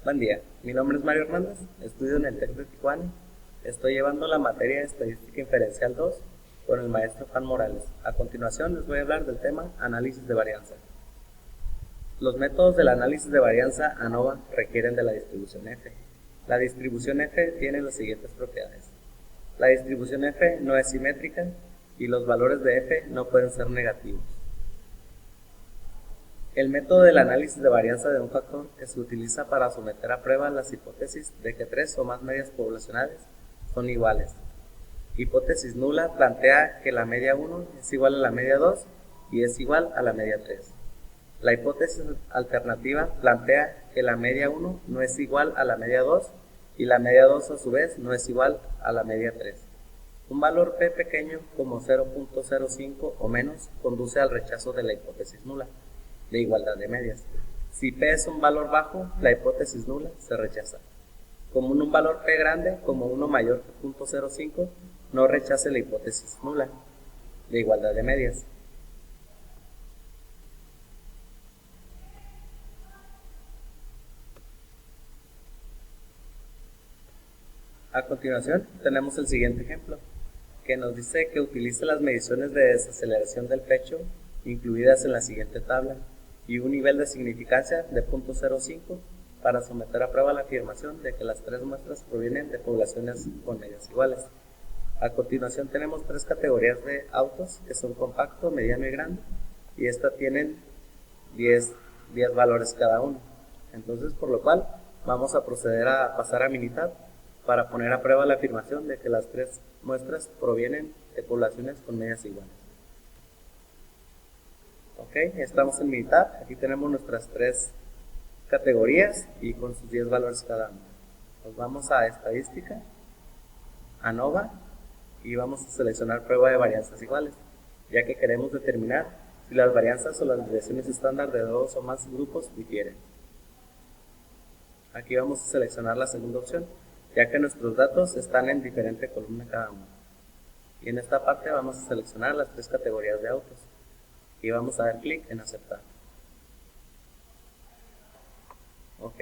Buen día, mi nombre es Mario Hernández, estudio en el TEC de Tijuana. Estoy llevando la materia de Estadística Inferencial 2 con el maestro Juan Morales. A continuación les voy a hablar del tema análisis de varianza. Los métodos del análisis de varianza ANOVA requieren de la distribución F. La distribución F tiene las siguientes propiedades. La distribución F no es simétrica y los valores de F no pueden ser negativos. El método del análisis de varianza de un factor que se utiliza para someter a prueba las hipótesis de que tres o más medias poblacionales son iguales. Hipótesis nula plantea que la media 1 es igual a la media 2 y es igual a la media 3. La hipótesis alternativa plantea que la media 1 no es igual a la media 2 y la media 2 a su vez no es igual a la media 3. Un valor p pequeño como 0.05 o menos conduce al rechazo de la hipótesis nula de igualdad de medias. Si p es un valor bajo, la hipótesis nula se rechaza. Como un valor p grande, como 1 mayor que 0.05, no rechace la hipótesis nula de igualdad de medias. A continuación, tenemos el siguiente ejemplo, que nos dice que utilice las mediciones de desaceleración del pecho incluidas en la siguiente tabla y un nivel de significancia de 0.05 para someter a prueba la afirmación de que las tres muestras provienen de poblaciones con medias iguales. A continuación tenemos tres categorías de autos que son compacto, mediano y grande, y estas tienen 10 valores cada uno. Entonces, por lo cual, vamos a proceder a pasar a Minitab para poner a prueba la afirmación de que las tres muestras provienen de poblaciones con medias iguales. Ok, estamos en Minitab, aquí tenemos nuestras tres categorías y con sus 10 valores cada una. Nos vamos a Estadística, ANOVA, y vamos a seleccionar prueba de varianzas iguales, ya que queremos determinar si las varianzas o las desviaciones estándar de dos o más grupos difieren. Aquí vamos a seleccionar la segunda opción, ya que nuestros datos están en diferente columna cada uno. Y en esta parte vamos a seleccionar las tres categorías de autos y vamos a dar clic en aceptar. Ok,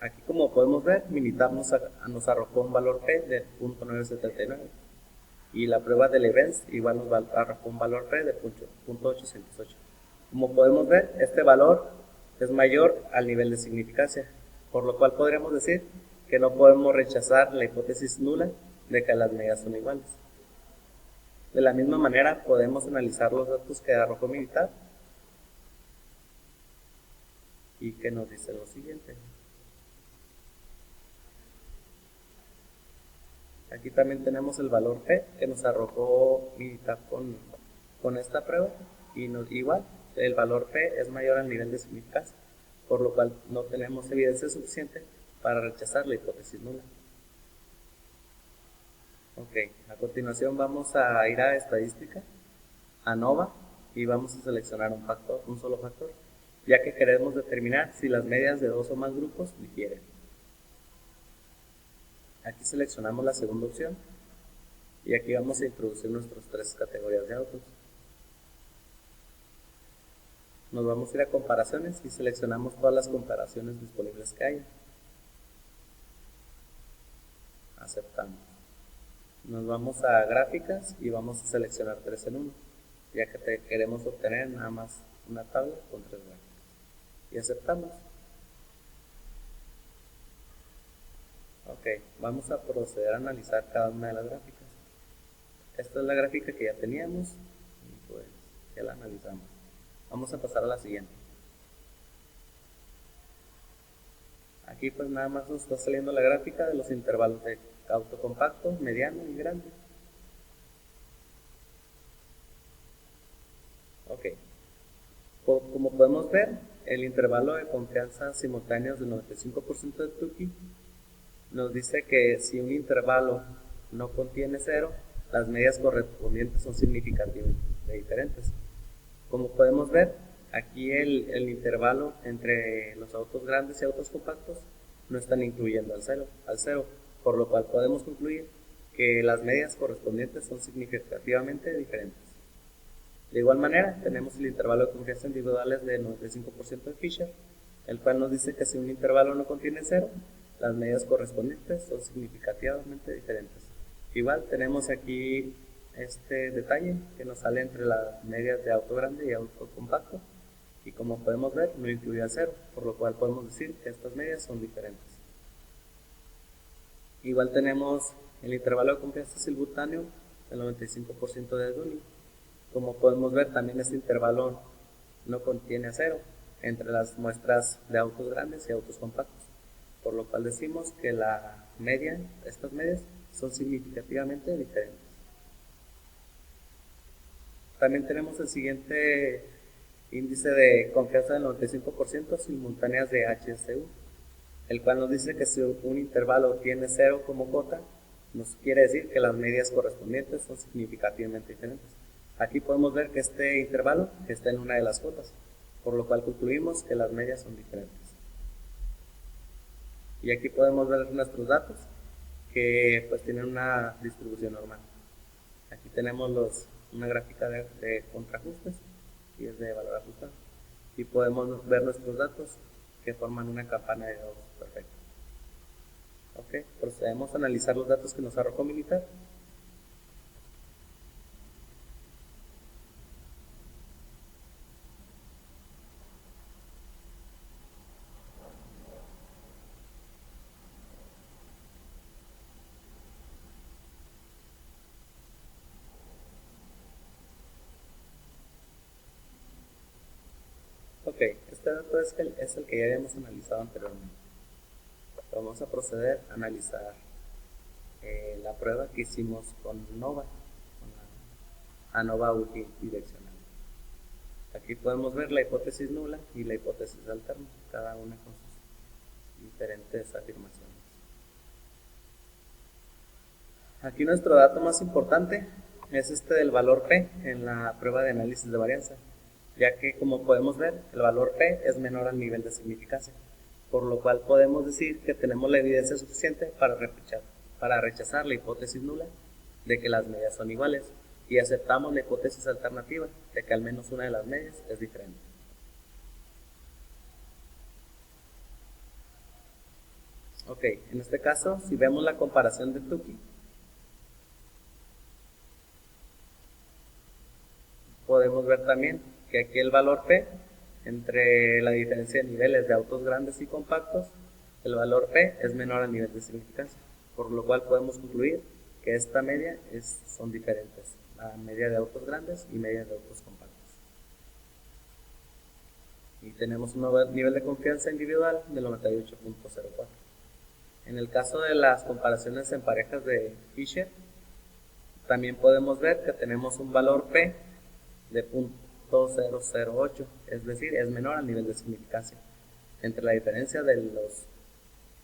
aquí como podemos ver, Minitab nos arrojó un valor P de 0.979 y la prueba del events igual nos arrojó un valor P de 0.808. Como podemos ver, este valor es mayor al nivel de significancia, por lo cual podríamos decir que no podemos rechazar la hipótesis nula de que las medias son iguales. De la misma manera, podemos analizar los datos que arrojó Minitab y que nos dice lo siguiente. Aquí también tenemos el valor P que nos arrojó Minitab con esta prueba y igual el valor P es mayor al nivel de significancia, por lo cual no tenemos evidencia suficiente para rechazar la hipótesis nula. Ok, a continuación vamos a ir a Estadística, ANOVA, y vamos a seleccionar un solo factor, ya que queremos determinar si las medias de dos o más grupos difieren. Aquí seleccionamos la segunda opción y aquí vamos a introducir nuestras tres categorías de autos. Nos vamos a ir a comparaciones y seleccionamos todas las comparaciones disponibles que hay. Aceptamos. Nos vamos a gráficas y vamos a seleccionar 3 en 1, ya que queremos obtener nada más una tabla con 3 gráficas. Y aceptamos. Ok, vamos a proceder a analizar cada una de las gráficas. Esta es la gráfica que ya teníamos y pues ya la analizamos. Vamos a pasar a la siguiente. Aquí pues nada más nos está saliendo la gráfica de los intervalos de auto compacto, mediano y grande. Ok. Como podemos ver, el intervalo de confianza simultáneos del 95% de Tukey nos dice que si un intervalo no contiene 0, las medias correspondientes son significativamente diferentes. Como podemos ver, aquí el intervalo entre los autos grandes y autos compactos no están incluyendo al cero, por lo cual podemos concluir que las medias correspondientes son significativamente diferentes. De igual manera, tenemos el intervalo de confianza individuales de 95% de Fisher, el cual nos dice que si un intervalo no contiene cero, las medidas correspondientes son significativamente diferentes. Igual tenemos aquí este detalle que nos sale entre las medias de auto grande y auto compacto, y como podemos ver no incluye a cero, por lo cual podemos decir que estas medias son diferentes. Igual tenemos el intervalo de confianza simultáneo del 95% de Dunning. Como podemos ver, también este intervalo no contiene a cero entre las muestras de autos grandes y autos compactos, por lo cual decimos que la media, estas medias son significativamente diferentes. También tenemos el siguiente índice de confianza del 95% simultáneas de HSU, el cual nos dice que si un intervalo tiene cero como cota, nos quiere decir que las medias correspondientes son significativamente diferentes. Aquí podemos ver que este intervalo está en una de las cotas, por lo cual concluimos que las medias son diferentes. Y aquí podemos ver nuestros datos que pues tienen una distribución normal. Aquí tenemos una gráfica de contraajustes y es de valor ajustado. Y podemos ver nuestros datos que forman una campana de Gauss perfecta. Ok, procedemos a analizar los datos que nos arrojó Militar. Ok, este dato es el que ya habíamos analizado anteriormente. Vamos a proceder a analizar la prueba que hicimos con NOVA, con la ANOVA unidireccional. Aquí podemos ver la hipótesis nula y la hipótesis alterna, cada una con sus diferentes afirmaciones. Aquí nuestro dato más importante es este del valor P en la prueba de análisis de varianza, ya que como podemos ver, el valor P es menor al nivel de significancia, por lo cual podemos decir que tenemos la evidencia suficiente para rechazar la hipótesis nula de que las medias son iguales y aceptamos la hipótesis alternativa de que al menos una de las medias es diferente. Ok, en este caso, si vemos la comparación de Tukey, podemos ver también que aquí el valor P, entre la diferencia de niveles de autos grandes y compactos, el valor P es menor al nivel de significancia, por lo cual podemos concluir que esta media son diferentes, la media de autos grandes y media de autos compactos. Y tenemos un nivel de confianza individual del 98.04. En el caso de las comparaciones en parejas de Fisher, también podemos ver que tenemos un valor P de 0.008, es decir, es menor al nivel de significancia entre la diferencia de los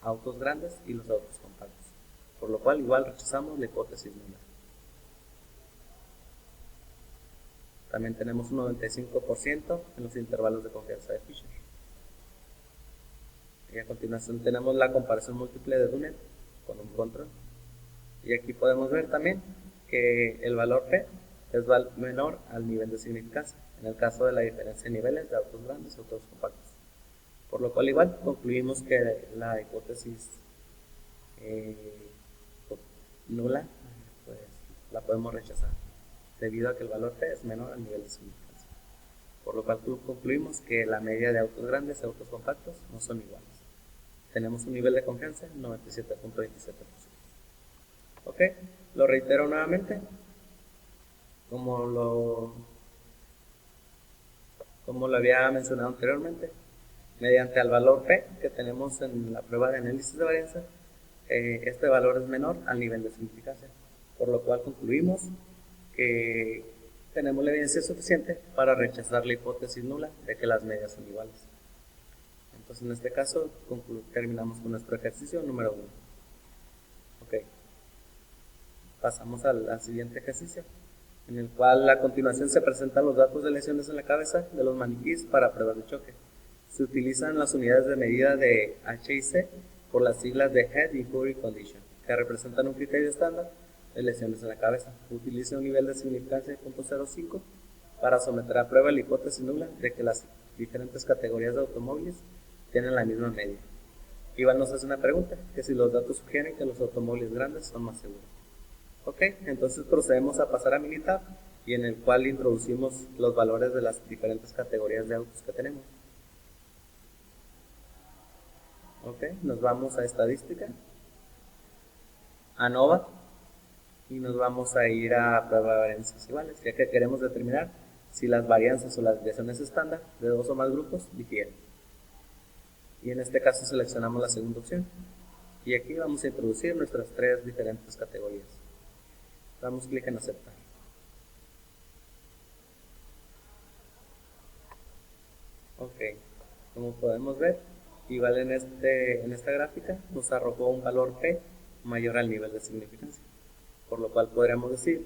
autos grandes y los autos compactos, por lo cual igual rechazamos la hipótesis nula. También tenemos un 95% en los intervalos de confianza de Fisher. Y a continuación tenemos la comparación múltiple de Dunning con un control. Y aquí podemos ver también que el valor P es menor al nivel de significancia, en el caso de la diferencia de niveles de autos grandes y autos compactos. Por lo cual igual concluimos que la hipótesis nula pues la podemos rechazar, debido a que el valor P es menor al nivel de significancia. Por lo cual concluimos que la media de autos grandes y autos compactos no son iguales. Tenemos un nivel de confianza 97.27%. Ok, lo reitero nuevamente. Como lo había mencionado anteriormente, mediante el valor P que tenemos en la prueba de análisis de varianza, este valor es menor al nivel de significancia, por lo cual concluimos que tenemos la evidencia suficiente para rechazar la hipótesis nula de que las medias son iguales. Entonces en este caso terminamos con nuestro ejercicio número 1. Ok, pasamos al siguiente ejercicio, en el cual a continuación se presentan los datos de lesiones en la cabeza de los maniquíes para pruebas de choque. Se utilizan las unidades de medida de H y C por las siglas de Head Injury Condition, que representan un criterio estándar de lesiones en la cabeza. Utiliza un nivel de significancia de 0.05 para someter a prueba la hipótesis nula de que las diferentes categorías de automóviles tienen la misma media. Igual nos hace una pregunta, que si los datos sugieren que los automóviles grandes son más seguros. Ok, entonces procedemos a pasar a Minitab, y en el cual introducimos los valores de las diferentes categorías de autos que tenemos. Ok, nos vamos a estadística, a Nova, y nos vamos a ir a prueba de varianzas iguales, ya que queremos determinar si las varianzas o las desviaciones estándar de dos o más grupos difieren. Y en este caso seleccionamos la segunda opción. Y aquí vamos a introducir nuestras tres diferentes categorías. Damos clic en aceptar. Ok, como podemos ver, igual en esta gráfica nos arrojó un valor P mayor al nivel de significancia, por lo cual podríamos decir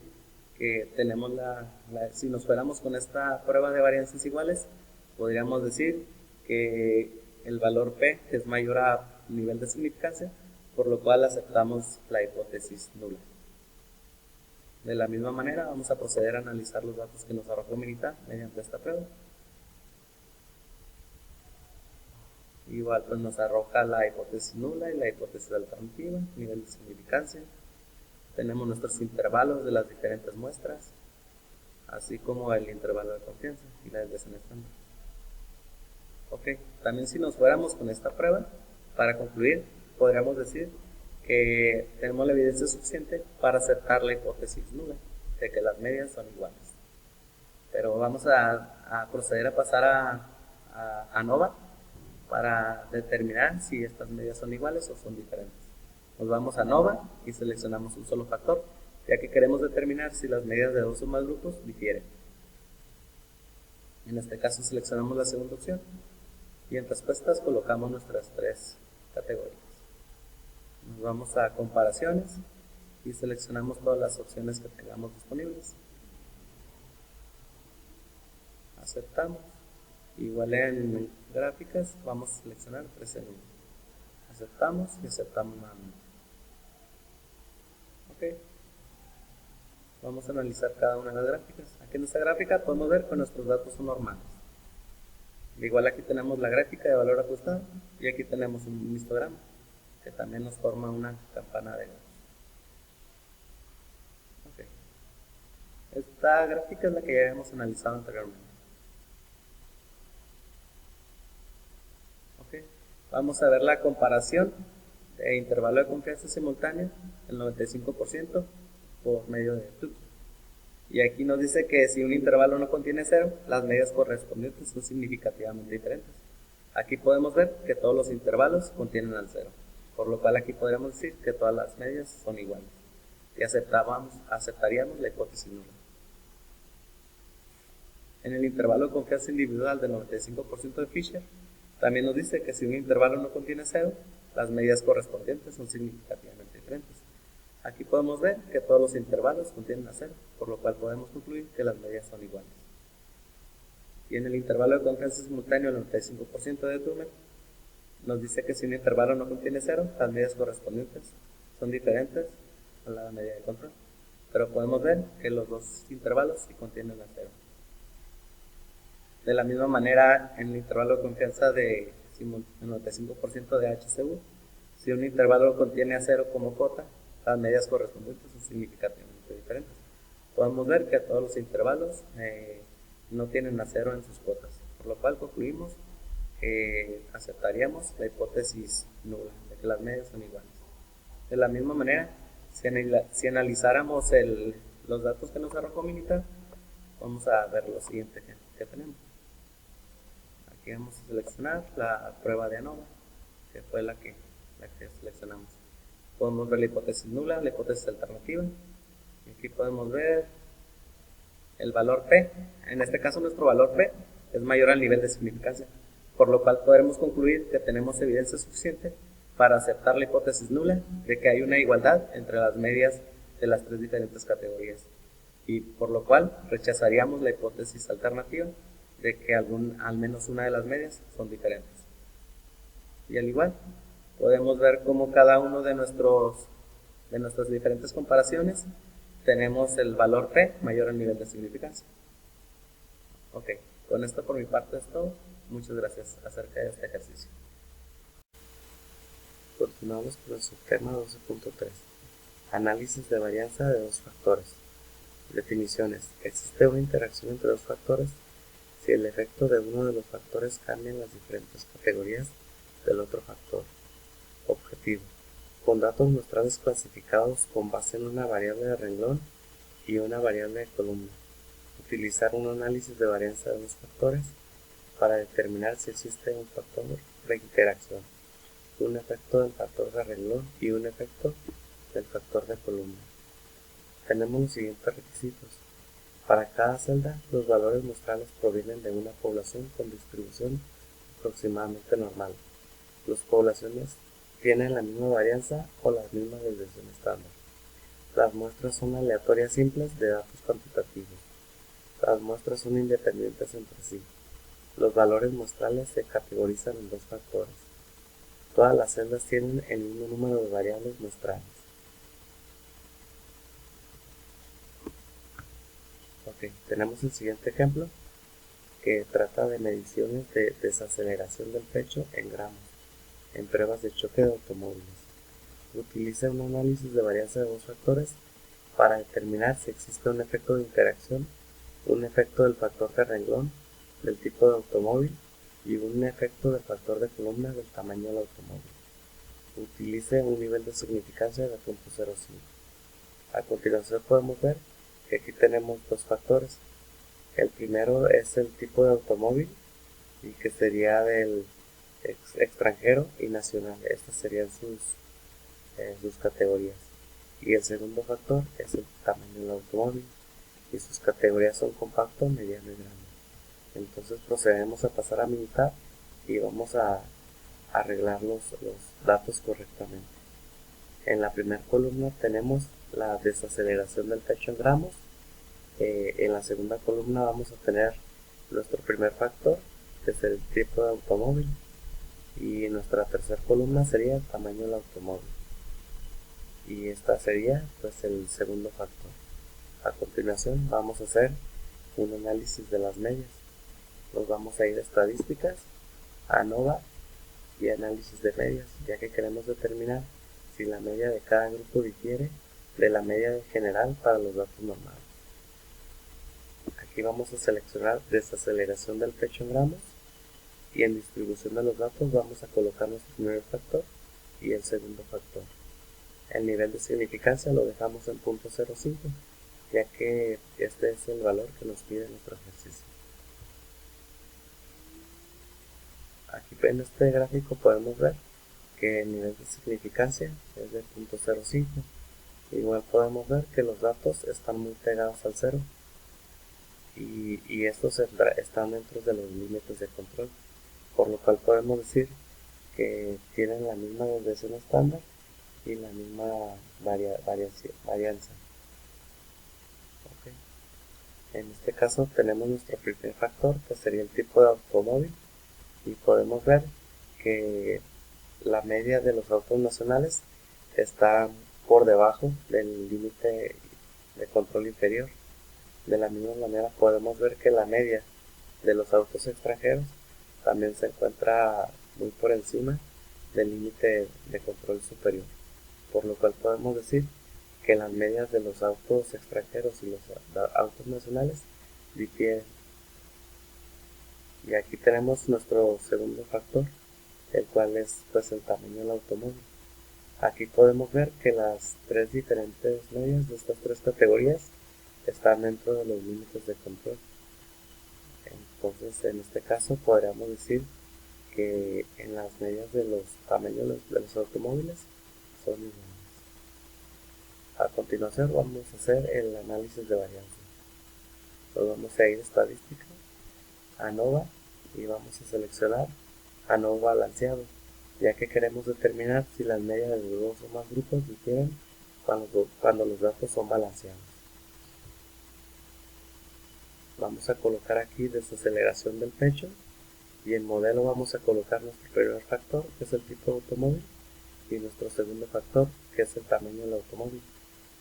que tenemos si nos fuéramos con esta prueba de varianzas iguales, podríamos decir que el valor P es mayor a nivel de significancia, por lo cual aceptamos la hipótesis nula. De la misma manera vamos a proceder a analizar los datos que nos arrojó Minitab mediante esta prueba. Igual pues nos arroja la hipótesis nula y la hipótesis alternativa, nivel de significancia. Tenemos nuestros intervalos de las diferentes muestras, así como el intervalo de confianza y la desviación estándar. Ok, también si nos fuéramos con esta prueba, para concluir, podríamos decir que tenemos la evidencia suficiente para aceptar la hipótesis nula, de que las medias son iguales. Pero vamos a proceder a pasar a Nova, para determinar si estas medias son iguales o son diferentes. Nos vamos a Nova y seleccionamos un solo factor, ya que queremos determinar si las medias de dos o más grupos difieren. En este caso seleccionamos la segunda opción y en respuestas colocamos nuestras tres categorías. Nos vamos a comparaciones y seleccionamos todas las opciones que tengamos disponibles. Aceptamos. Igual en gráficas vamos a seleccionar 3 en 1. Aceptamos y aceptamos nuevamente. Ok. Vamos a analizar cada una de las gráficas. Aquí en esta gráfica podemos ver que nuestros datos son normales. Igual aquí tenemos la gráfica de valor ajustado y aquí tenemos un histograma que también nos forma una campana de Gauss. Ok. Esta gráfica es la que ya hemos analizado anteriormente. Vamos a ver la comparación de intervalo de confianza simultáneo, el 95% por medio de Tukey. Y aquí nos dice que si un intervalo no contiene 0, las medias correspondientes son significativamente diferentes. Aquí podemos ver que todos los intervalos contienen al 0, por lo cual aquí podríamos decir que todas las medias son iguales. Y aceptaríamos la hipótesis nula. En el intervalo de confianza individual del 95% de Fisher, también nos dice que si un intervalo no contiene 0, las medias correspondientes son significativamente diferentes. Aquí podemos ver que todos los intervalos contienen a 0, por lo cual podemos concluir que las medias son iguales. Y en el intervalo de confianza simultáneo, el 95% de Turner, nos dice que si un intervalo no contiene 0, las medias correspondientes son diferentes a la media de control. Pero podemos ver que los dos intervalos sí contienen a 0. De la misma manera, en el intervalo de confianza de 95% de HCU, si un intervalo contiene a 0 como cota, las medias correspondientes son significativamente diferentes. Podemos ver que todos los intervalos no tienen a 0 en sus cotas, por lo cual concluimos que aceptaríamos la hipótesis nula, de que las medias son iguales. De la misma manera, si analizáramos los datos que nos arrojó Minitab, vamos a ver lo siguiente que tenemos. Aquí vamos a seleccionar la prueba de ANOVA, que fue la que seleccionamos. Podemos ver la hipótesis nula, la hipótesis alternativa. Y aquí podemos ver el valor P. En este caso nuestro valor P es mayor al nivel de significancia, por lo cual podremos concluir que tenemos evidencia suficiente para aceptar la hipótesis nula de que hay una igualdad entre las medias de las tres diferentes categorías, y por lo cual rechazaríamos la hipótesis alternativa de que al menos una de las medias son diferentes. Y al igual, podemos ver cómo cada uno de nuestras diferentes comparaciones tenemos el valor P mayor al nivel de significancia. Ok, con esto por mi parte es todo. Muchas gracias acerca de este ejercicio. Continuamos con el subtema 12.3. Análisis de varianza de dos factores. Definiciones. Existe una interacción entre dos factores si el efecto de uno de los factores cambia en las diferentes categorías del otro factor. Objetivo. Con datos muestrales clasificados con base en una variable de renglón y una variable de columna. Utilizar un análisis de varianza de dos factores para determinar si existe un factor de interacción, un efecto del factor de renglón y un efecto del factor de columna. Tenemos los siguientes requisitos. Para cada celda, los valores muestrales provienen de una población con distribución aproximadamente normal. Las poblaciones tienen la misma varianza o la misma desviación estándar. Las muestras son aleatorias simples de datos cuantitativos. Las muestras son independientes entre sí. Los valores muestrales se categorizan en dos factores. Todas las celdas tienen el mismo número de variables muestrales. Tenemos el siguiente ejemplo que trata de mediciones de desaceleración del pecho en gramos en pruebas de choque de automóviles. Utiliza un análisis de varianza de dos factores para determinar si existe un efecto de interacción, un efecto del factor de renglón del tipo de automóvil y un efecto del factor de columna del tamaño del automóvil. Utilice un nivel de significancia de 0.05. A continuación podemos ver que aquí tenemos dos factores. El primero es el tipo de automóvil y que sería del extranjero y nacional. Estas serían sus categorías. Y el segundo factor es el tamaño del automóvil y sus categorías son compacto, mediano y grande. Entonces procedemos a pasar a militar y vamos a arreglar los datos correctamente. En la primera columna tenemos la desaceleración del pecho en gramos. En la segunda columna vamos a tener nuestro primer factor, que es el tipo de automóvil, y nuestra tercera columna sería el tamaño del automóvil, y esta sería pues el segundo factor. A continuación vamos a hacer un análisis de las medias. Nos vamos a ir a estadísticas, ANOVA y análisis de medias, ya que queremos determinar si la media de cada grupo difiere de la media general para los datos normales. Aquí vamos a seleccionar desaceleración del pecho en gramos y en distribución de los datos vamos a colocar nuestro primer factor y el segundo factor. El nivel de significancia lo dejamos en 0.05, ya que este es el valor que nos pide nuestro ejercicio. Aquí en este gráfico podemos ver que el nivel de significancia es de 0.05. Igual podemos ver que los datos están muy pegados al cero y estos están dentro de los límites de control, por lo cual podemos decir que tienen la misma desviación estándar y la misma varianza. En este caso tenemos nuestro primer factor, que sería el tipo de automóvil, y podemos ver que la media de los autos nacionales está por debajo del límite de control inferior. De la misma manera podemos ver que la media de los autos extranjeros también se encuentra muy por encima del límite de control superior, por lo cual podemos decir que las medias de los autos extranjeros y los autos nacionales difieren. Y aquí tenemos nuestro segundo factor, el cual es pues el tamaño del automóvil. Aquí podemos ver que las tres diferentes medias de estas tres categorías están dentro de los límites de control. Entonces en este caso podríamos decir que en las medias de los tamaños de los automóviles son iguales. A continuación vamos a hacer el análisis de varianza. Nos vamos a ir a estadística, ANOVA, y vamos a seleccionar ANOVA balanceado, ya que queremos determinar si las medias de dos o más grupos difieren cuando los datos son balanceados. Vamos a colocar aquí desaceleración del pecho y en modelo vamos a colocar nuestro primer factor, que es el tipo de automóvil, y nuestro segundo factor, que es el tamaño del automóvil,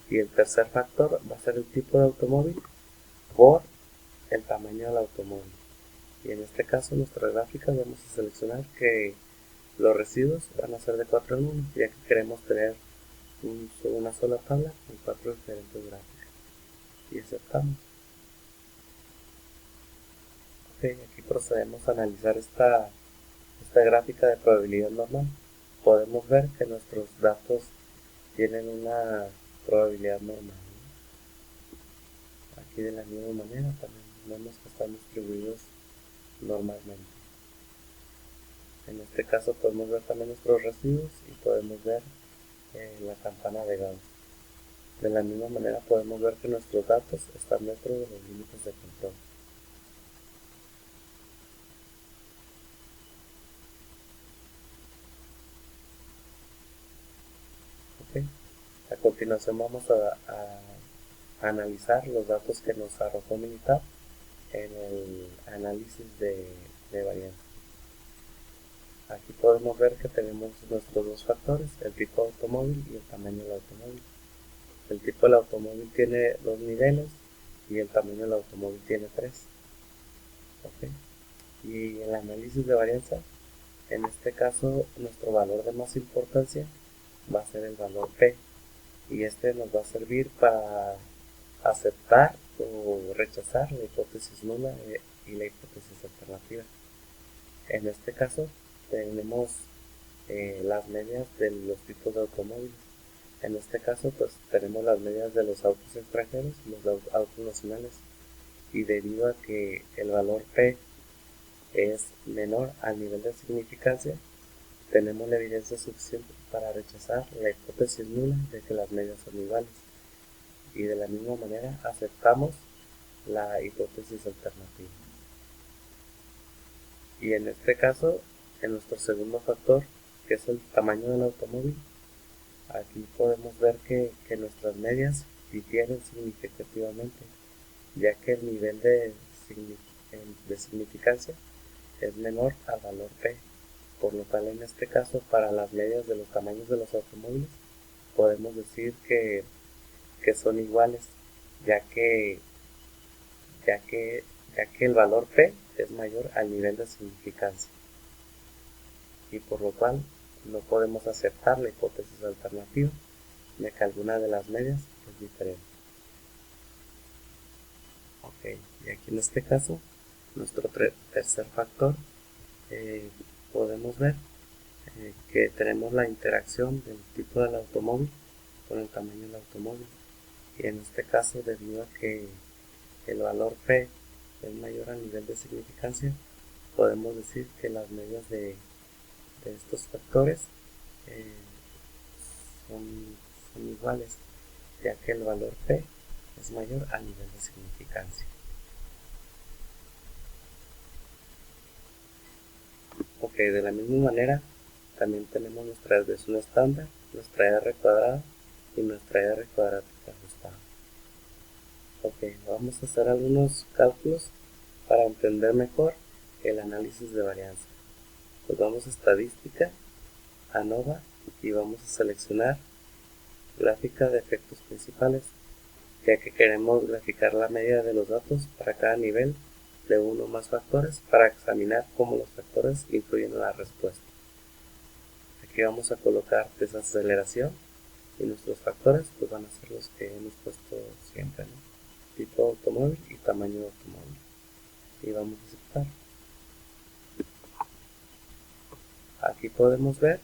y el tercer factor va a ser el tipo de automóvil por el tamaño del automóvil. Y en este caso nuestra gráfica vamos a seleccionar que Los residuos van a ser de 4 en 1, ya que queremos tener una sola tabla con 4 diferentes gráficas. Y aceptamos. Ok, aquí procedemos a analizar esta gráfica de probabilidad normal. Podemos ver que nuestros datos tienen una probabilidad normal. Aquí de la misma manera también vemos que están distribuidos normalmente. En este caso podemos ver también nuestros residuos y podemos ver la campana de Gauss. De la misma manera podemos ver que nuestros datos están dentro de los límites de control. Okay. A continuación vamos a analizar los datos que nos arrojó Minitab en el análisis de varianza. Aquí podemos ver que tenemos nuestros dos factores, el tipo de automóvil y el tamaño del automóvil. El tipo del automóvil tiene 2 niveles y el tamaño del automóvil tiene 3. Okay. Y el análisis de varianza, en este caso nuestro valor de más importancia va a ser el valor P, y este nos va a servir para aceptar o rechazar la hipótesis nula y la hipótesis alternativa. En este caso tenemos las medias de los tipos de automóviles. En este caso pues tenemos las medias de los autos extranjeros y los autos nacionales, y debido a que el valor P es menor al nivel de significancia, tenemos la evidencia suficiente para rechazar la hipótesis nula de que las medias son iguales, y de la misma manera aceptamos la hipótesis alternativa. Y en este caso, en nuestro segundo factor, que es el tamaño del automóvil, aquí podemos ver que nuestras medias difieren significativamente, ya que el nivel de significancia es menor al valor P. Por lo tal, en este caso, para las medias de los tamaños de los automóviles, podemos decir que son iguales, ya que el valor P es mayor al nivel de significancia, y por lo cual no podemos aceptar la hipótesis alternativa, ya que alguna de las medias es diferente. Ok, y aquí en este caso, nuestro tercer factor, podemos ver que tenemos la interacción del tipo del automóvil con el tamaño del automóvil, y en este caso, debido a que el valor P es mayor al nivel de significancia, podemos decir que las medias de estos factores son iguales, ya que el valor P es mayor al nivel de significancia. Ok, de la misma manera también tenemos nuestra desviación estándar, nuestra R cuadrada y nuestra R cuadrática ajustada. Ok, vamos a hacer algunos cálculos para entender mejor el análisis de varianza. Pues vamos a estadística, ANOVA, y vamos a seleccionar gráfica de efectos principales, ya que queremos graficar la media de los datos para cada nivel de uno o más factores para examinar cómo los factores influyen en la respuesta. Aquí vamos a colocar desaceleración, y nuestros factores pues van a ser los que hemos puesto siempre, ¿no? Tipo de automóvil y tamaño de automóvil, y vamos a aceptar. Aquí podemos ver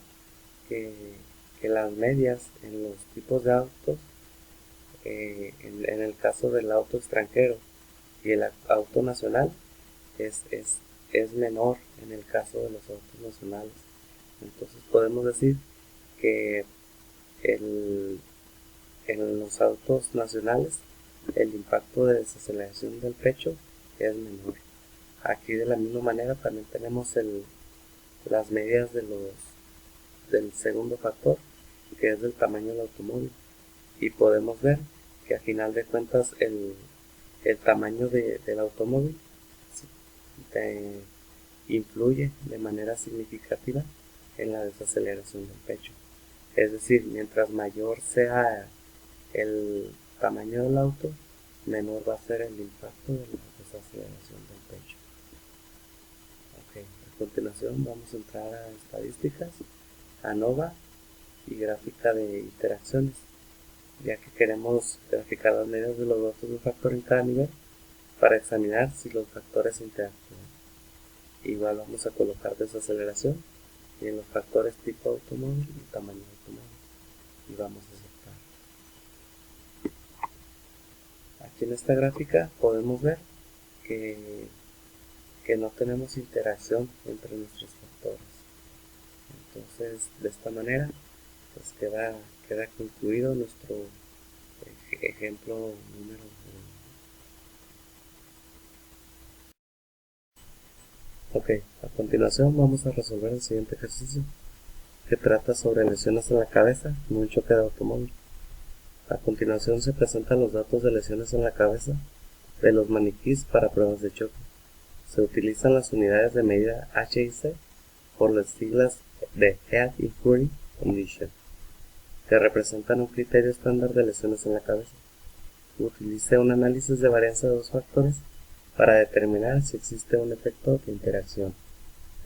que las medias en los tipos de autos, en el caso del auto extranjero y el auto nacional, es menor en el caso de los autos nacionales. Entonces podemos decir que en los autos nacionales el impacto de desaceleración del pecho es menor. Aquí de la misma manera también tenemos las medias del segundo factor, que es del tamaño del automóvil, y podemos ver que a final de cuentas el tamaño del automóvil influye de manera significativa en la desaceleración del pecho. Es decir, mientras mayor sea el tamaño del auto, menor va a ser el impacto de la desaceleración del pecho. Ok, A continuación vamos a entrar a estadísticas, ANOVA y gráfica de interacciones, ya que queremos graficar las medidas de los datos de un factor en cada nivel para examinar si los factores interactúan. Igual vamos a colocar desaceleración y en los factores tipo automóvil y tamaño automóvil y vamos a aceptar. Aquí en esta gráfica podemos ver que no tenemos interacción entre nuestros factores. Entonces, de esta manera, pues queda concluido nuestro ejemplo número 1. Ok, a continuación vamos a resolver el siguiente ejercicio, que trata sobre lesiones en la cabeza en un choque de automóvil. A continuación se presentan los datos de lesiones en la cabeza de los maniquís para pruebas de choque. Se utilizan las unidades de medida H y C por las siglas de Head Injury Condition, que representan un criterio estándar de lesiones en la cabeza. Utilice un análisis de varianza de dos factores para determinar si existe un efecto de interacción,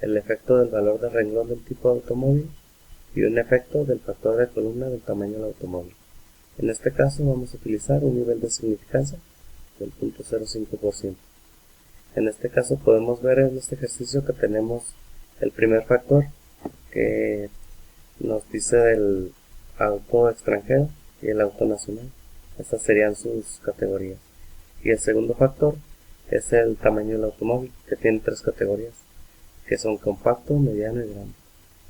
el efecto del valor de renglón del tipo de automóvil y un efecto del factor de columna del tamaño del automóvil. En este caso vamos a utilizar un nivel de significancia del 0.05%. En este caso podemos ver en este ejercicio que tenemos el primer factor que nos dice del auto extranjero y el auto nacional. Estas serían sus categorías. Y el segundo factor es el tamaño del automóvil, que tiene tres categorías, que son compacto, mediano y grande.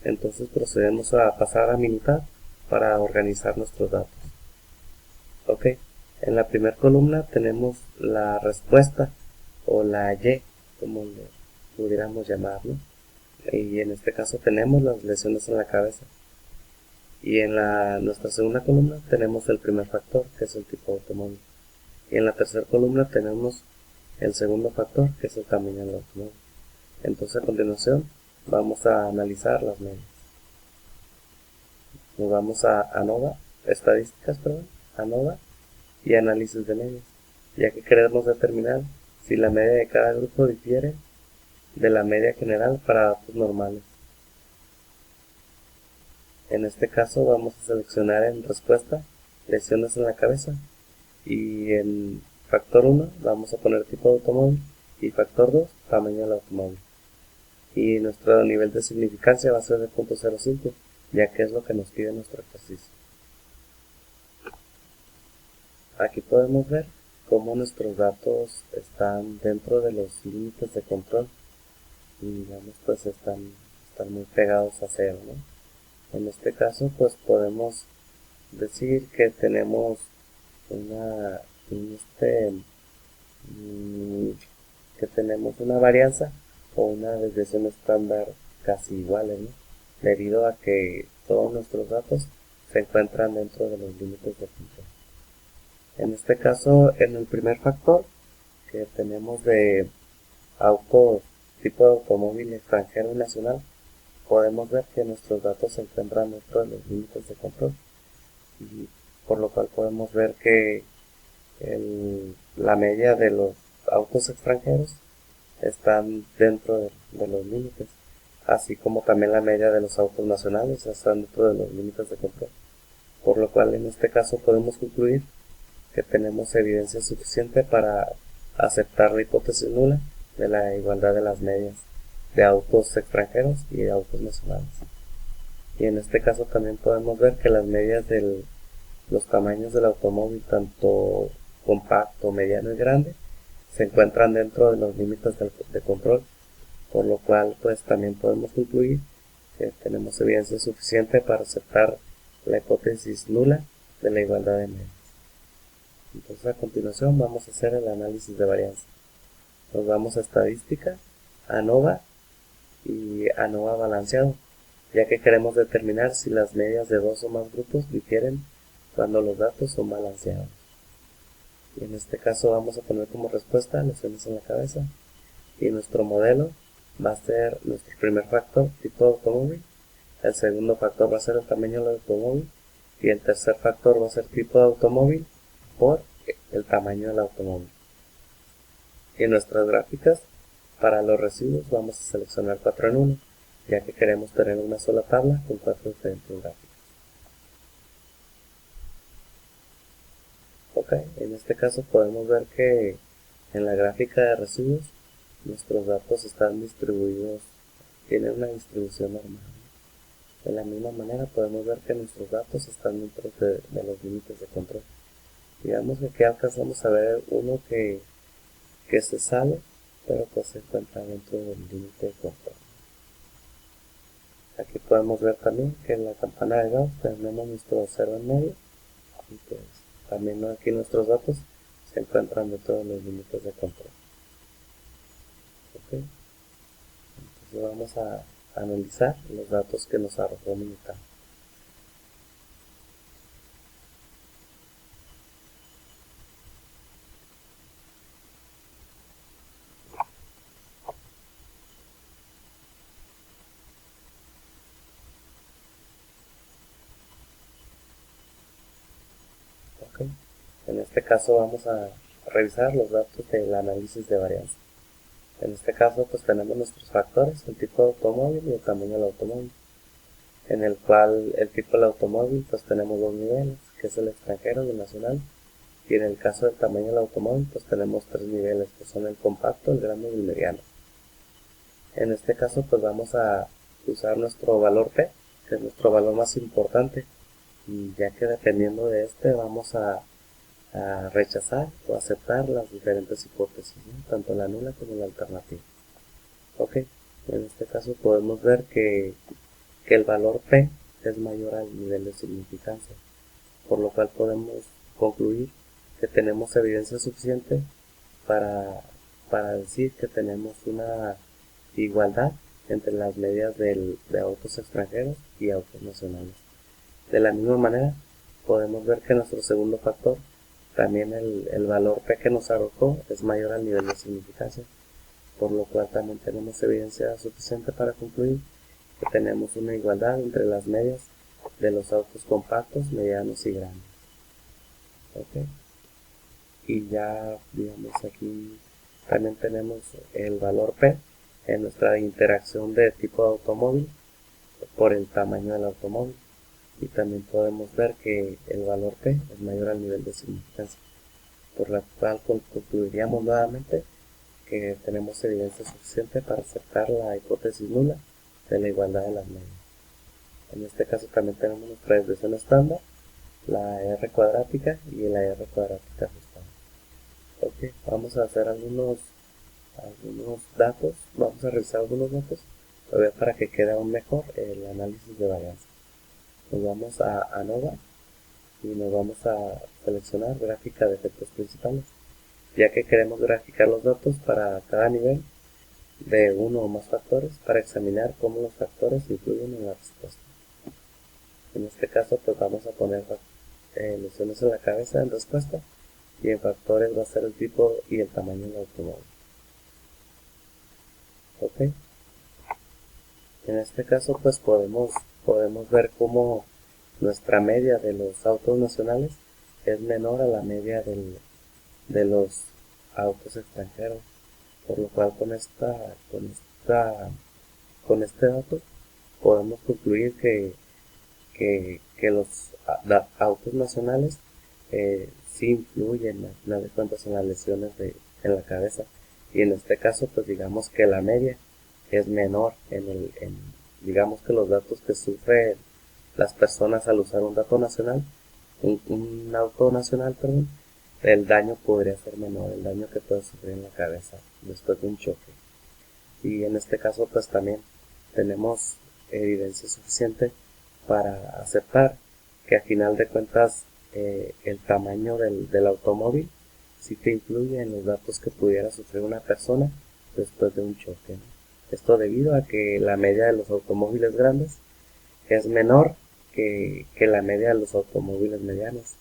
Entonces procedemos a pasar a minutar para organizar nuestros datos. Ok, en la primera columna tenemos la respuesta o la Y, como le pudiéramos llamarlo, y en este caso tenemos las lesiones en la cabeza. Y en nuestra segunda columna tenemos el primer factor, que es el tipo de automóvil. Y en la tercera columna tenemos el segundo factor, que es el tamaño del automóvil. Entonces a continuación vamos a analizar las medias. Nos vamos a ANOVA, estadísticas, ANOVA y análisis de medias, ya que queremos determinar si la media de cada grupo difiere de la media general para datos normales. En este caso vamos a seleccionar en respuesta lesiones en la cabeza y en factor 1 vamos a poner tipo de automóvil y factor 2 tamaño del automóvil. Y nuestro nivel de significancia va a ser de 0.05, ya que es lo que nos pide nuestro ejercicio. Aquí podemos ver cómo nuestros datos están dentro de los límites de control y digamos pues están muy pegados a cero, ¿no? En este caso pues podemos decir que tenemos una varianza o una desviación estándar casi iguales, ¿no? Debido a que todos nuestros datos se encuentran dentro de los límites de control. En este caso, en el primer factor que tenemos de auto tipo de automóvil extranjero y nacional, podemos ver que nuestros datos se encuentran dentro de los límites de control, y por lo cual podemos ver que la media de los autos extranjeros están dentro de los límites, así como también la media de los autos nacionales están dentro de los límites de control, por lo cual en este caso podemos concluir que tenemos evidencia suficiente para aceptar la hipótesis nula de la igualdad de las medias de autos extranjeros y de autos nacionales. Y en este caso también podemos ver que las medias de los tamaños del automóvil, tanto compacto, mediano y grande, se encuentran dentro de los límites de control, por lo cual pues también podemos concluir que tenemos evidencia suficiente para aceptar la hipótesis nula de la igualdad de medias. Entonces a continuación vamos a hacer el análisis de varianza. Nos vamos a estadística, ANOVA y ANOVA balanceado, ya que queremos determinar si las medias de dos o más grupos difieren cuando los datos son balanceados. Y en este caso vamos a poner como respuesta lesiones en la cabeza, y nuestro modelo va a ser nuestro primer factor, tipo de automóvil, el segundo factor va a ser el tamaño del automóvil y el tercer factor va a ser tipo de automóvil por el tamaño del automóvil. Y en nuestras gráficas Para los residuos vamos a seleccionar 4 en 1, ya que queremos tener una sola tabla con 4 diferentes gráficos. Ok, en este caso podemos ver que en la gráfica de residuos nuestros datos están distribuidos, tienen una distribución normal. De la misma manera podemos ver que nuestros datos están dentro de los límites de control. Digamos que aquí alcanzamos a ver uno que se sale, pero pues se encuentra dentro del límite de control. Aquí podemos ver también que en la campana de Gauss tenemos nuestro 0 en medio, y pues también aquí nuestros datos se encuentran dentro de los límites de control. Okay. Entonces vamos a analizar los datos que nos arrojó Minitab. Okay. En este caso vamos a revisar los datos del análisis de varianza. En este caso pues tenemos nuestros factores, el tipo de automóvil y el tamaño del automóvil, en el cual el tipo del automóvil pues tenemos dos niveles, que es el extranjero y el nacional, y en el caso del tamaño del automóvil pues tenemos tres niveles, que son el compacto, el grande y el mediano. En este caso pues vamos a usar nuestro valor P, que es nuestro valor más importante, y ya que dependiendo de este vamos a rechazar o aceptar las diferentes hipótesis, ¿no? Tanto la nula como la alternativa. Ok, en este caso podemos ver que el valor P es mayor al nivel de significancia, por lo cual podemos concluir que tenemos evidencia suficiente para decir que tenemos una igualdad entre las medias de autos extranjeros y autos nacionales. De la misma manera, podemos ver que nuestro segundo factor, también el valor P que nos arrojó, es mayor al nivel de significancia, por lo cual también tenemos evidencia suficiente para concluir que tenemos una igualdad entre las medias de los autos compactos, medianos y grandes. Okay. Y ya, digamos, aquí también tenemos el valor P en nuestra interacción de tipo de automóvil por el tamaño del automóvil. Y también podemos ver que el valor P es mayor al nivel de significancia, por la cual concluiríamos nuevamente que tenemos evidencia suficiente para aceptar la hipótesis nula de la igualdad de las medias. En este caso también tenemos nuestra expresión estándar, la R cuadrática y la R cuadrática ajustada. Ok, vamos a hacer algunos datos, vamos a revisar algunos datos para que quede aún mejor el análisis de varianza. Nos vamos a ANOVA y nos vamos a seleccionar gráfica de efectos principales, ya que queremos graficar los datos para cada nivel de uno o más factores para examinar cómo los factores influyen en la respuesta. En este caso pues vamos a poner lesiones en la cabeza en respuesta, y en factores va a ser el tipo y el tamaño del automóvil. Ok, en este caso pues podemos ver cómo nuestra media de los autos nacionales es menor a la media de los autos extranjeros, por lo cual con este dato podemos concluir que los autos nacionales sí influyen a final de cuentas en las lesiones en la cabeza, y en este caso pues digamos que la media es menor digamos que los datos que sufren las personas al usar un auto nacional, perdón, el daño podría ser menor, el daño que puede sufrir en la cabeza después de un choque. Y en este caso pues también tenemos evidencia suficiente para aceptar que a final de cuentas el tamaño del automóvil sí te influye en los datos que pudiera sufrir una persona después de un choque, ¿no? Esto debido a que la media de los automóviles grandes es menor que la media de los automóviles medianos,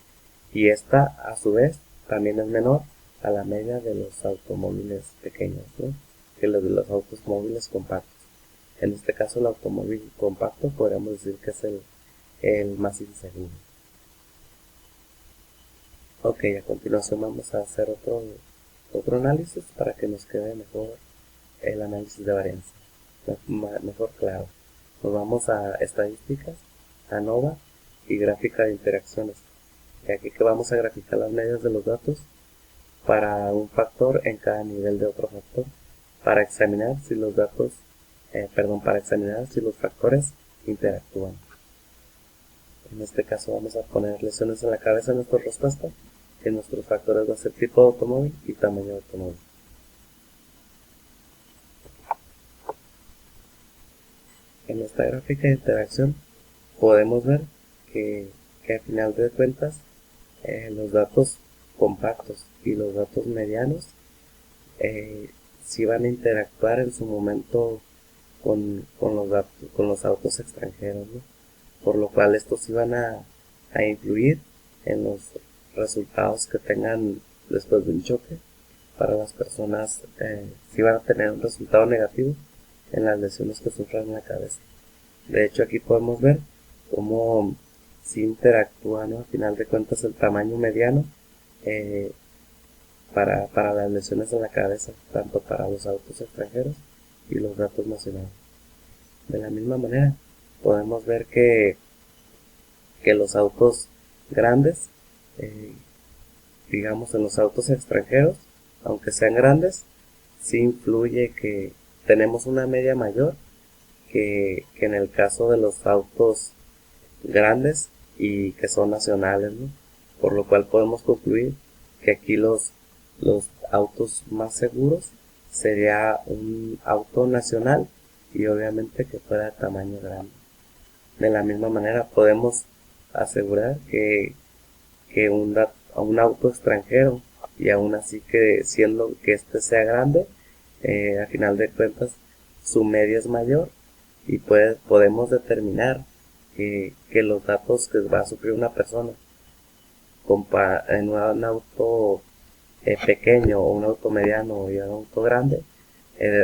y esta a su vez también es menor a la media de los automóviles pequeños, ¿no? Que los de los automóviles compactos. En este caso el automóvil compacto podríamos decir que es el más inseguro. Ok, a continuación vamos a hacer otro análisis para que nos quede mejor el análisis de varianza. Mejor claro. Nos vamos a estadísticas, ANOVA y gráfica de interacciones. Y aquí que vamos a graficar las medias de los datos para un factor en cada nivel de otro factor, para examinar si los datos, para examinar si los factores interactúan. En este caso vamos a poner lesiones en la cabeza en nuestra respuesta, que nuestros factores va a ser tipo de automóvil y tamaño de automóvil. En esta gráfica de interacción podemos ver que a final de cuentas los datos compactos y los datos medianos sí van a interactuar en su momento con los autos extranjeros, ¿no? Por lo cual estos sí van a influir en los resultados que tengan después de un choque. Para las personas sí van a tener un resultado negativo en las lesiones que sufran en la cabeza. De hecho, aquí podemos ver cómo si interactúa, ¿no? Al final de cuentas el tamaño mediano para las lesiones en la cabeza, tanto para los autos extranjeros y los datos nacionales. De la misma manera, podemos ver que los autos grandes, digamos en los autos extranjeros, aunque sean grandes, sí influye que tenemos una media mayor que en el caso de los autos grandes y que son nacionales, ¿no? Por lo cual podemos concluir que aquí los autos más seguros sería un auto nacional y obviamente que fuera de tamaño grande. De la misma manera podemos asegurar que un auto extranjero, y aún así que siendo que este sea grande, a final de cuentas su media es mayor y podemos determinar que los datos que va a sufrir una persona en un auto pequeño o un auto mediano y un auto grande,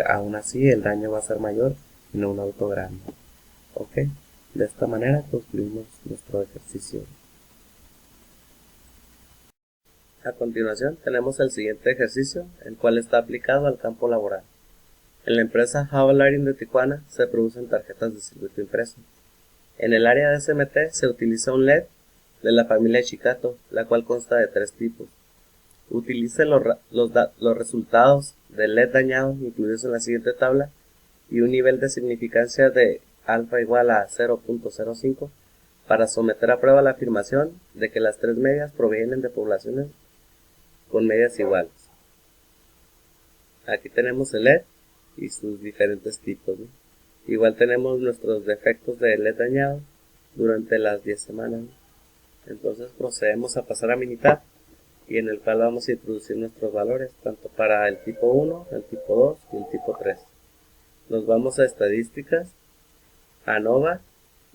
aún así el daño va a ser mayor en un auto grande. ¿Ok? De esta manera concluimos nuestro ejercicio. A continuación tenemos el siguiente ejercicio, el cual está aplicado al campo laboral. En la empresa Javalarin de Tijuana se producen tarjetas de circuito impreso. En el área de SMT se utiliza un LED de la familia Chicato, la cual consta de 3 tipos. Utilice los resultados del LED dañado incluidos en la siguiente tabla y un nivel de significancia de alfa igual a 0.05 para someter a prueba la afirmación de que las 3 medias provienen de poblaciones con medias iguales. Aquí tenemos el LED y sus diferentes tipos, ¿no? Igual tenemos nuestros defectos de LED dañado durante las 10 semanas, ¿no? Entonces procedemos a pasar a Minitab, y en el cual vamos a introducir nuestros valores, tanto para el tipo 1, el tipo 2 y el tipo 3. Nos vamos a estadísticas, ANOVA,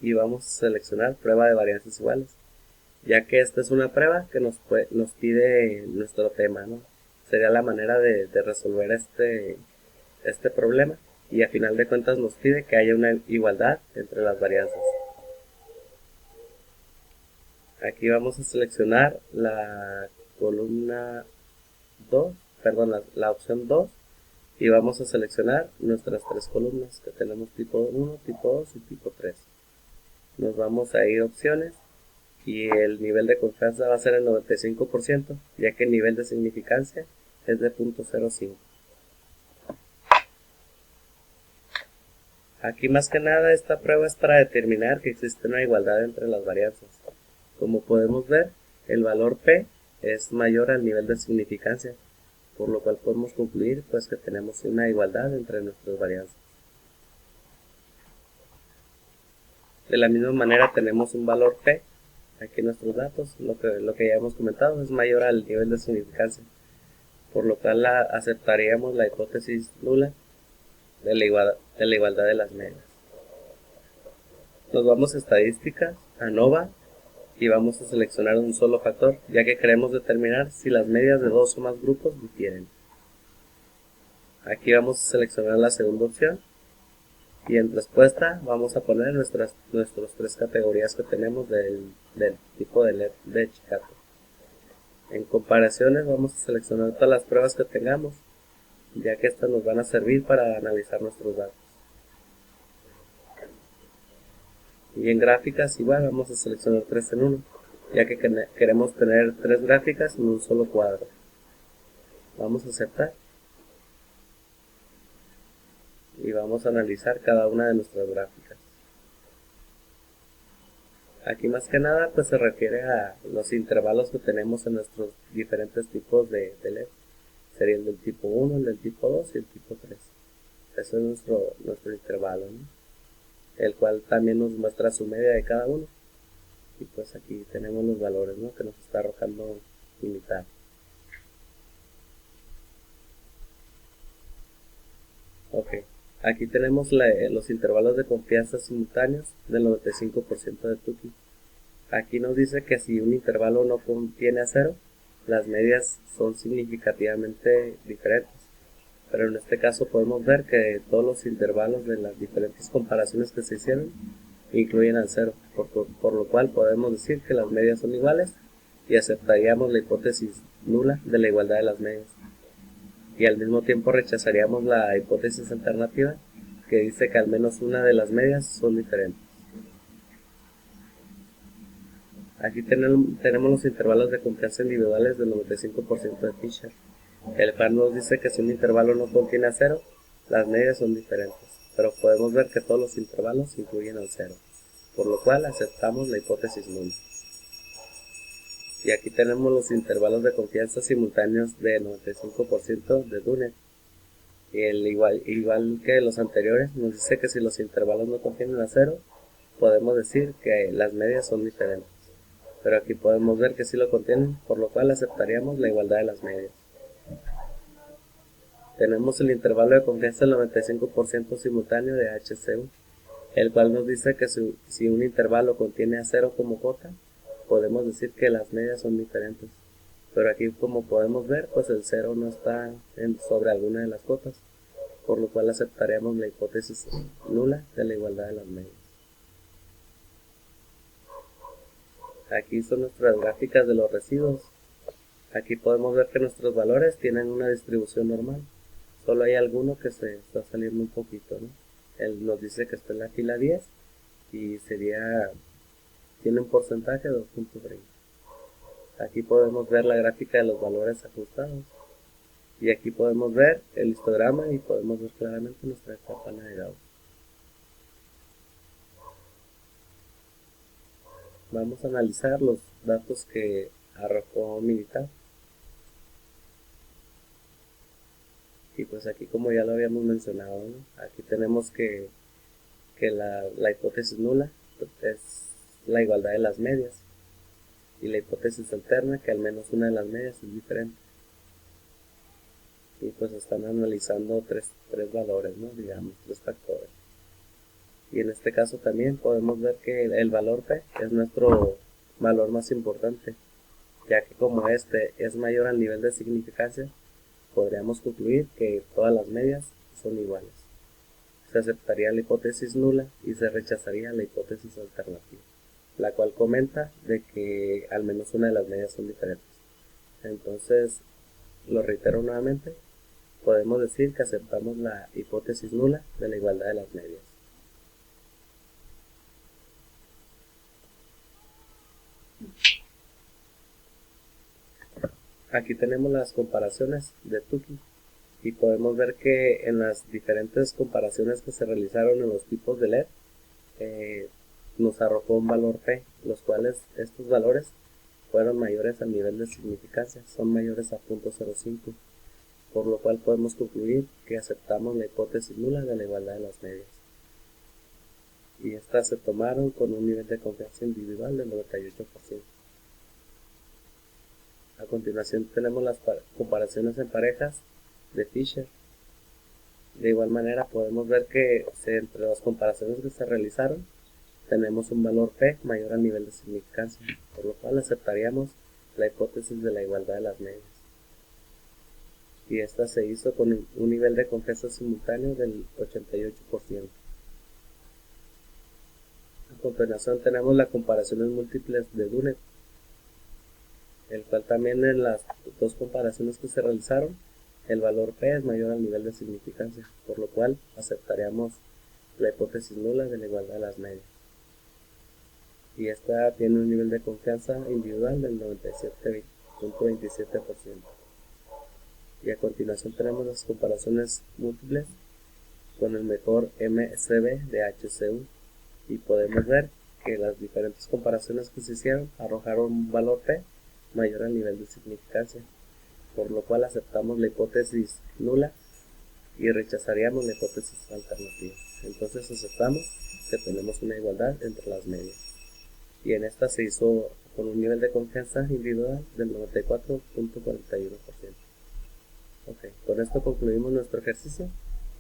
y vamos a seleccionar prueba de varianzas iguales, ya que esta es una prueba que nos pide nuestro tema, ¿no? Sería la manera de resolver este problema, y a final de cuentas nos pide que haya una igualdad entre las varianzas. Aquí vamos a seleccionar la columna 2, la opción 2, y vamos a seleccionar nuestras 3 columnas que tenemos tipo 1, tipo 2 y tipo 3. Nos vamos a ir a opciones y el nivel de confianza va a ser el 95%, ya que el nivel de significancia es de 0.05. Aquí más que nada esta prueba es para determinar que existe una igualdad entre las varianzas. Como podemos ver, el valor P es mayor al nivel de significancia, por lo cual podemos concluir pues que tenemos una igualdad entre nuestras varianzas. De la misma manera tenemos un valor P, aquí en nuestros datos, lo que ya hemos comentado, es mayor al nivel de significancia, por lo cual aceptaríamos la hipótesis nula de la igualdad de las medias. Nos vamos a estadísticas, ANOVA, y vamos a seleccionar un solo factor, ya que queremos determinar si las medias de 2 o más grupos difieren. Aquí vamos a seleccionar la segunda opción, y en respuesta vamos a poner nuestras 3 categorías que tenemos del tipo de LED de Chicato. En comparaciones vamos a seleccionar todas las pruebas que tengamos, ya que estas nos van a servir para analizar nuestros datos. Y en gráficas igual vamos a seleccionar 3 en 1, ya que queremos tener 3 gráficas en un solo cuadro. Vamos a aceptar y vamos a analizar cada una de nuestras gráficas. Aquí más que nada pues se refiere a los intervalos que tenemos en nuestros diferentes tipos de LED. Sería el del tipo 1, el del tipo 2 y el tipo 3. Eso es nuestro intervalo, ¿no? El cual también nos muestra su media de cada uno. Y pues aquí tenemos los valores, ¿no?, que nos está arrojando limitar. Ok, aquí tenemos los intervalos de confianza simultáneos del 95% de Tukey. Aquí nos dice que si un intervalo no contiene a 0, las medias son significativamente diferentes. Pero en este caso podemos ver que todos los intervalos de las diferentes comparaciones que se hicieron incluyen al 0, por lo cual podemos decir que las medias son iguales y aceptaríamos la hipótesis nula de la igualdad de las medias. Y al mismo tiempo rechazaríamos la hipótesis alternativa que dice que al menos una de las medias son diferentes. Aquí tenemos los intervalos de confianza individuales del 95% de Fisher. El cual nos dice que si un intervalo no contiene a 0, las medias son diferentes, pero podemos ver que todos los intervalos incluyen al 0, por lo cual aceptamos la hipótesis nula. Y aquí tenemos los intervalos de confianza simultáneos de 95% de Dunet. Y igual que los anteriores, nos dice que si los intervalos no contienen a 0, podemos decir que las medias son diferentes. Pero aquí podemos ver que sí lo contienen, por lo cual aceptaríamos la igualdad de las medias. Tenemos el intervalo de confianza del 95% simultáneo de HCU, el cual nos dice que si un intervalo contiene a 0 como cota, podemos decir que las medias son diferentes. Pero aquí, como podemos ver, pues el 0 no está sobre alguna de las cotas, por lo cual aceptaremos la hipótesis nula de la igualdad de las medias. Aquí son nuestras gráficas de los residuos. Aquí podemos ver que nuestros valores tienen una distribución normal. Solo hay alguno que se está saliendo un poquito, ¿no? Él nos dice que está en la fila 10 y tiene un porcentaje de 2.30. Aquí podemos ver la gráfica de los valores ajustados. Y aquí podemos ver el histograma y podemos ver claramente nuestra etapa navegable. Vamos a analizar los datos que arrojó Minitab. Y pues aquí, como ya lo habíamos mencionado, ¿no?, aquí tenemos que la hipótesis nula es la igualdad de las medias. Y la hipótesis alterna que al menos una de las medias es diferente. Y pues están analizando tres valores, ¿no?, digamos, 3 factores. Y en este caso también podemos ver que el valor P es nuestro valor más importante, ya que como este es mayor al nivel de significancia, podríamos concluir que todas las medias son iguales. Se aceptaría la hipótesis nula y se rechazaría la hipótesis alternativa, la cual comenta de que al menos una de las medias son diferentes. Entonces, lo reitero nuevamente, podemos decir que aceptamos la hipótesis nula de la igualdad de las medias. Aquí tenemos las comparaciones de Tukey y podemos ver que en las diferentes comparaciones que se realizaron en los tipos de LED nos arrojó un valor P, los cuales estos valores fueron mayores al nivel de significancia, son mayores a 0.05, por lo cual podemos concluir que aceptamos la hipótesis nula de la igualdad de las medias. Y estas se tomaron con un nivel de confianza individual del 98%. A continuación tenemos las comparaciones en parejas de Fisher. De igual manera podemos ver que entre las comparaciones que se realizaron tenemos un valor P mayor al nivel de significancia, por lo cual aceptaríamos la hipótesis de la igualdad de las medias. Y esta se hizo con un nivel de confianza simultáneo del 88%. A continuación tenemos las comparaciones múltiples de Dunet, el cual también en las dos comparaciones que se realizaron El valor P es mayor al nivel de significancia, por lo cual aceptaríamos la hipótesis nula de la igualdad de las medias. Y esta tiene un nivel de confianza individual del 97.27%. Y a continuación tenemos las comparaciones múltiples con el mejor MCB de HCU, y podemos ver que las diferentes comparaciones que se hicieron arrojaron un valor P mayor al nivel de significancia, por lo cual aceptamos la hipótesis nula y rechazaríamos la hipótesis alternativa. Entonces aceptamos que tenemos una igualdad entre las medias, y en esta se hizo con un nivel de confianza individual del 94.41%. Ok, con esto concluimos nuestro ejercicio,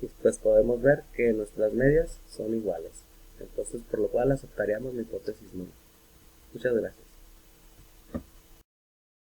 y pues podemos ver que nuestras medias son iguales, entonces por lo cual aceptaríamos la hipótesis nula. Muchas gracias.